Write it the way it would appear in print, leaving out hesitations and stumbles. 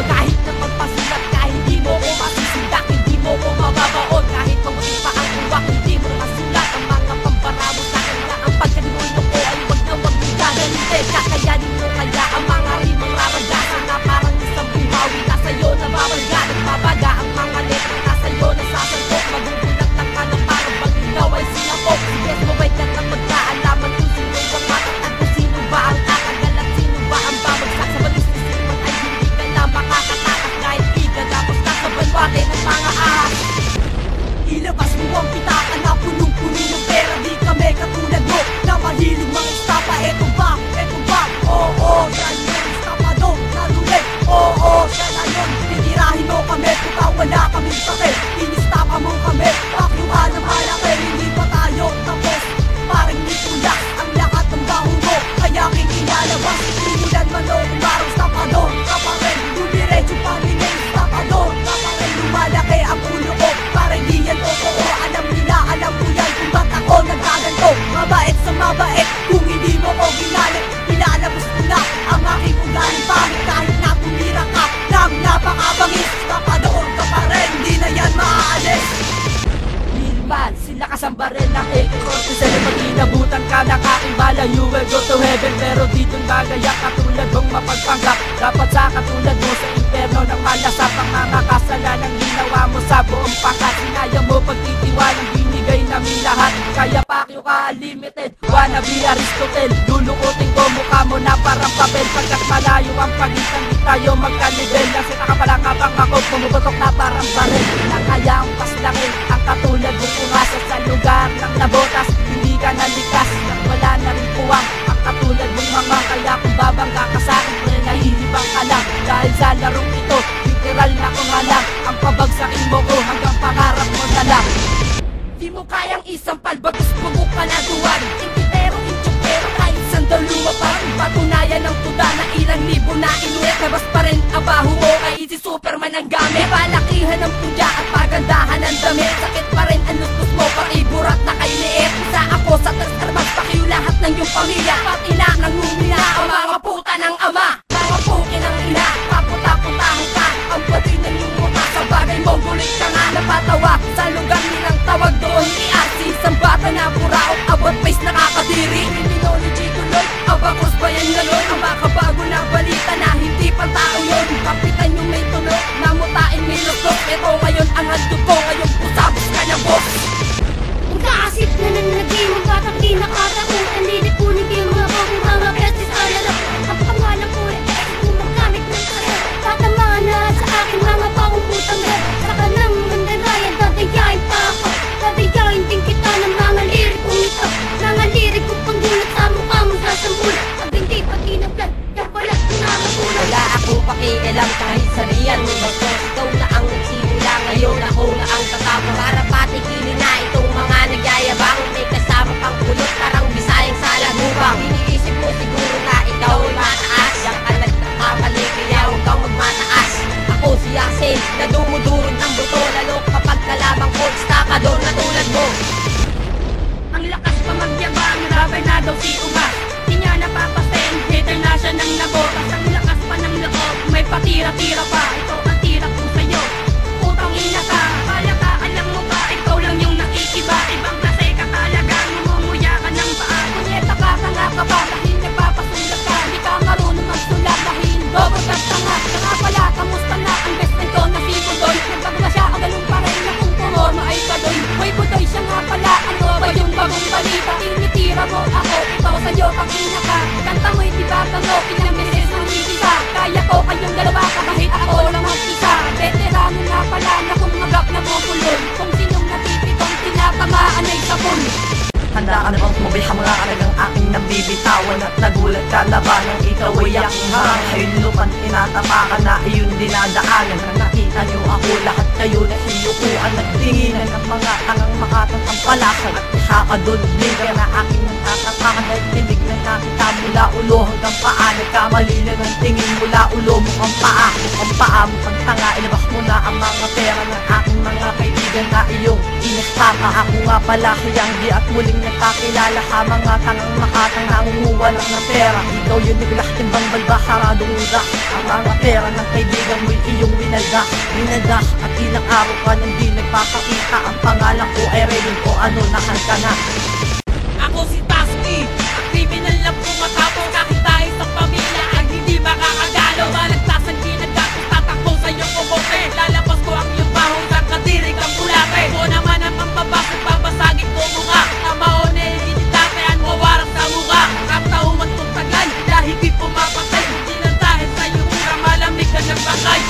Kahit na magpasulat ka, hindi mo ko masisindak, hindi mo ko mababaon. Kahit mamuti pa ang uwak, hindi mo masulat ang mga pambaramo sa kanya. Ang pagkanuno ko ay wag na wag mong gagalitin. Kakayanin mo kaya ang mga rimang raragasan na parang isang bumawi na sa'yo nababalga. Nagbabaga ang mga letra na sa'yo nasasalpok. Magugulat ng ano parang bang ikaw ay sinapok. Sige, sumabay ka na magkaalaman kung sino ang matatag, kung sino ba ang tatagal at sino ba ang babagsak. Sa balistis naman ay hindi ka na makakatakas kahit ikatapos ka sa balwate ng mga ahas. Ilabas mo ang pitaka na punong-puno ng pera. Di kami katulad mo na mahilig mga estapa. Eto ba? Eto ba? Oo, yan yung estapador na lulit. Oo, siya na yun. Titirahin mo kami puta wala kaming sakit. Inistapa mo kami pakyuhan ng malaki. Hindi pa tayo tapos, parang nitulak ang lahat ng baho mo. Kaya kikilalabas, tumulan man o umarang estapador ka pa rin. Dumiretso pa rin ang estapador ka pa rin. Lumalaki ang ulo ko, parang di yan totoo. Alam nila, alam ko yan kung ba't ako nagkaganto. Mabait sa mabait, kung hindi mo ko ginalit. Ilalabas ko na ang aking ugaling pangit. Kahit na tumira ka ng napakabangis, estapador ka pa rin, di na yan maaalis. Hilman, sila kasambarin ng ikot. Sila mag-inabutan ka ng aking bala. You will go to heaven, pero dito'y magayak. Katulad mong mapagpanggap, dapat sa katulad mo sa inferno ng malasap. Ang mga kasalanang ginawa mo sa buong pangkat. Sinaya mo pagtitiwalang binigay namin lahat. Kaya pakyo ka unlimited, wanna be Aristotle. Lulukutin ko mukha mo na parang papel. Pagkat malayo ang pagitan, di tayo magkalibel. Kasi nakapalang habang ako pumuputok na parang baril. Na kaya ang paslangin ang katulad mong umasa sa lugar ng nabotas. Hindi ka nalikas at wala na rin puwang ang katulad mong mga. Kaya kung babangga ka sa akin, pre, nahihibang ka lang. Dahil sa larong ito, literal na kung alam. Ang pabagsakin mo ko hanggang pangarap mo na lang. Di mo kayang isampal, bagus bubuk ka na duwan. Intitero, intutero, kahit sandal lumapag. Patunayan ng tuda na ilang libo na inulit. Labas pa rin ang baho mo, ay si Superman ang gamit. Palakihan ng pudya at pagandahan ng damit. Sakit pa rin ang lustos mo, paiburat na kay liit. Isa ako sa taskarmas, pakiyo lahat ng iyong pamilya. Pati na nangungina ang mga puta ng ama. Mga puki ng ina, kaputa-putahan ka. Ang pati ng iyong muta, sa bagay mong gulit ka nga napatawa. Sa lugar nilang tawag doon ni Arsi, isang bata na buraot, abot face nakakadiri. Criminology tuloy, abakos ba yan galon? Ang makabago na balita na hindi pa tao yun. Kapitan yung may tunog, namutain may lusok. Ito ngayon ang handog ko, ngayon pusabos ka na boss. Pagkaasip na nanagay mong batang di nakataon. Ang lilit punin kayo mga bagong mga beses alala. Ang pangalan ko ay kung magamit ng kaya. Tatamaan na sa akin mga bagong putang red. Saka nang mandarayan, dadayain pa ako. Dadayain din kita ng mga lirik kong ito. Mga lirik kong panggulat sa mukha mo sasambulat. Pag hindi pati na vlog, yung balat ko na magulat. Wala akong pakialam kahit sabihan mo bato. Ikaw na ang nagsimula, ngayon ako na ang tatapos. Para patigilin na itong mga nagyayabang. May kasama pang kulot, parang Bisayang salagubang. Iniisip mo siguro na ikaw ay mataas. Yang ka nagkakamali, kaya huwag kang magmataas. Ako si Yasin, na dumudurog ng buto. Lalo kapag kalabang ko, estapador na tulad mo. Ang lakas pa magyabang, rabay na daw si Umas. Di niya napapasin, hater na siya ng nabotas. Ang lakas pa ng loob, may patira-tira pa. Ito ang tira ko sa'yo, putang ina ka. Kaya ka, alam mo ba, ikaw lang yung nakikiba. Ibang klase ka talaga, ngumumuya ka ng paa. Kunyeta ka, tanga ka ba, dahil nagpapasulat ka. Di ka marunong magsulat, dahil dogot at tanga. Tanga pala, kamusta na ang best friend ko na si Budoy. Nagbago na siya, ang ganun pa rin na kung pumorno ay kadoy. Hoy Budoy, siya nga pala, ano ba yung bagong balita? Tinitira mo ako, ito sa'yo pang ina ka. Kanta mo'y diba tango, ilang beses nang isa. Kaya ko kayong dalawa kahit ako lang mag-isa. Veterano na pala na kumagap na bubulol. Kung sinong natipitong tinatamaan ay sapon. Handa ka na bang sumabay ang mga kalagang aking nabibitawan. At nagulat ka na ba nang ikaw ay aking harang. Ayun lupan, tinatapakan na iyong dinadaanan. Nang nakita niyo ako, lahat kayo nasiyukuan. Nagtinginan ng mga tangang makatampalasan. At nakakadudling ka na aking nagtatapakan. Dahil tinig na mula ulo hanggang paa. Nagkamali lang ang tingin mula ulo mo ang paa. Ang paa mo ang tanga, ilabas mo na ang mga pera ng aking mga kaibigan na iyong inestapa. Ako nga pala si Yang at muling nagkakilala ka. Mga tangang makatang nangunguha lang ng pera. Ikaw yun naglas timbang balba, saradong udas. Ang mga pera ng kaibigan mo'y iyong winaldas. Winaldas at ilang araw ka nang di nagpapakita. Ang pangalan ko ay Raymond o ano nakan ka na. Ako si Tasky, ang kriminal na pumatapos. Kahit tayo sa pamilya ay hindi makakagalo. Malagtas ang ginagapos, tatakbo sa iyong kumote. Lalabas ko ang iyong baho, saan katirig ang kulate. Ko naman ang pambabasag, babasagin ko mukha. Ang maone, hinitapean mo warang sa mukha. Kaptauman kong tagal, dahil di pumapatay. Hindi lang dahil sa iyong mura, malamig na ng bagay.